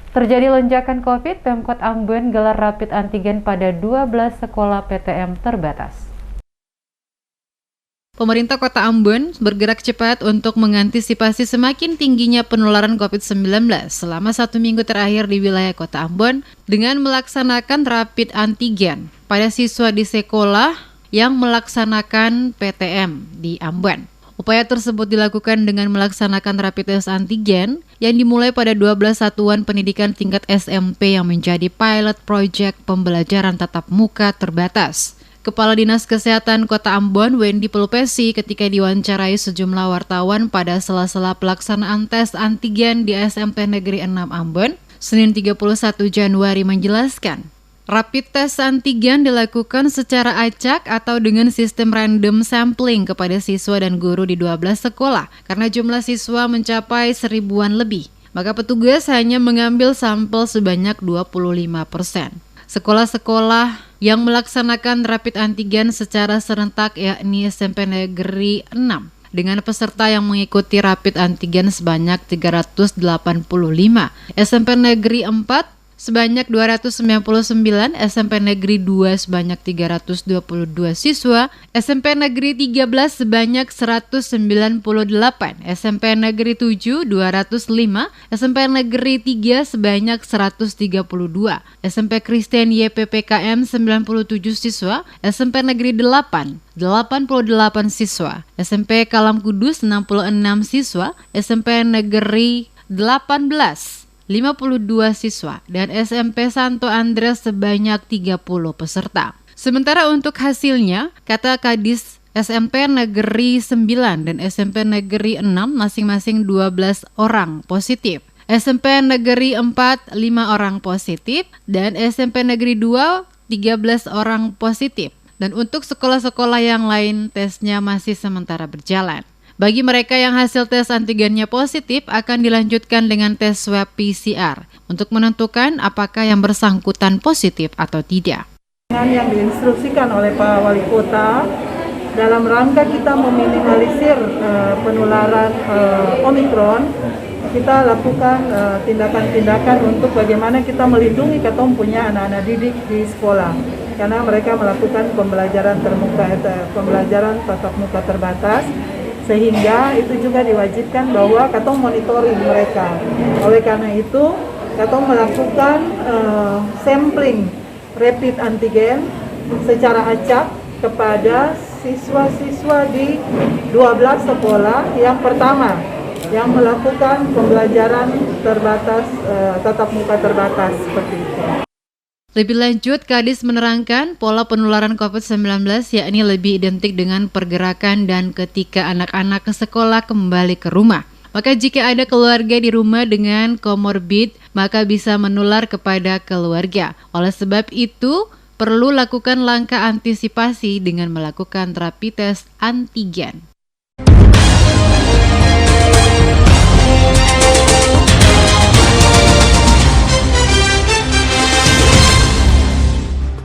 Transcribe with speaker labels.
Speaker 1: Terjadi lonjakan COVID, Pemkot Ambon gelar rapid antigen pada 12 sekolah PTM terbatas.
Speaker 2: Pemerintah Kota Ambon bergerak cepat untuk mengantisipasi semakin tingginya penularan COVID-19 selama 1 minggu terakhir di wilayah Kota Ambon dengan melaksanakan rapid antigen pada siswa di sekolah yang melaksanakan PTM di Ambon. Upaya tersebut dilakukan dengan melaksanakan rapid test antigen yang dimulai pada 12 satuan pendidikan tingkat SMP yang menjadi pilot project pembelajaran tatap muka terbatas. Kepala Dinas Kesehatan Kota Ambon, Wendy Pelupesi, ketika diwawancarai sejumlah wartawan pada sela-sela pelaksanaan tes antigen di SMP Negeri 6 Ambon, Senin 31 Januari menjelaskan, rapid test antigen dilakukan secara acak atau dengan sistem random sampling kepada siswa dan guru di 12 sekolah karena jumlah siswa mencapai 1000-an lebih. Maka petugas hanya mengambil sampel sebanyak 25%. Sekolah-sekolah yang melaksanakan rapid antigen secara serentak yakni SMP Negeri 6 dengan peserta yang mengikuti rapid antigen sebanyak 385, SMP Negeri 4 sebanyak 299, SMP Negeri 2 sebanyak 322 siswa, SMP Negeri 13 sebanyak 198, SMP Negeri 7 205, SMP Negeri 3 sebanyak 132, SMP Kristen YPPKM 97 siswa, SMP Negeri 8 88 siswa, SMP Kalam Kudus 66 siswa, SMP Negeri 18 52 siswa, dan SMP Santo Andreas sebanyak 30 peserta. Sementara untuk hasilnya, kata Kadis SMP Negeri 9 dan SMP Negeri 6 masing-masing 12 orang positif. SMP Negeri 4 5 orang positif dan SMP Negeri 2 13 orang positif. Dan untuk sekolah-sekolah yang lain tesnya masih sementara berjalan. Bagi mereka yang hasil tes antigennya positif akan dilanjutkan dengan tes swab PCR untuk menentukan apakah yang bersangkutan positif atau tidak.
Speaker 3: Yang diinstruksikan oleh Pak Wali Kota dalam rangka kita meminimalisir penularan Omikron, kita lakukan tindakan-tindakan untuk bagaimana kita melindungi katong punya anak-anak didik di sekolah karena mereka melakukan pembelajaran tatap muka terbatas. Sehingga itu juga diwajibkan bahwa katong monitoring mereka. Oleh karena itu, katong melakukan sampling rapid antigen secara acak kepada siswa-siswa di 12 sekolah yang pertama yang melakukan pembelajaran terbatas, tatap muka terbatas seperti itu.
Speaker 2: Lebih lanjut, Kadis menerangkan pola penularan COVID-19 yakni lebih identik dengan pergerakan dan ketika anak-anak ke sekolah kembali ke rumah. Maka jika ada keluarga di rumah dengan komorbid, maka bisa menular kepada keluarga. Oleh sebab itu, perlu lakukan langkah antisipasi dengan melakukan rapid test antigen.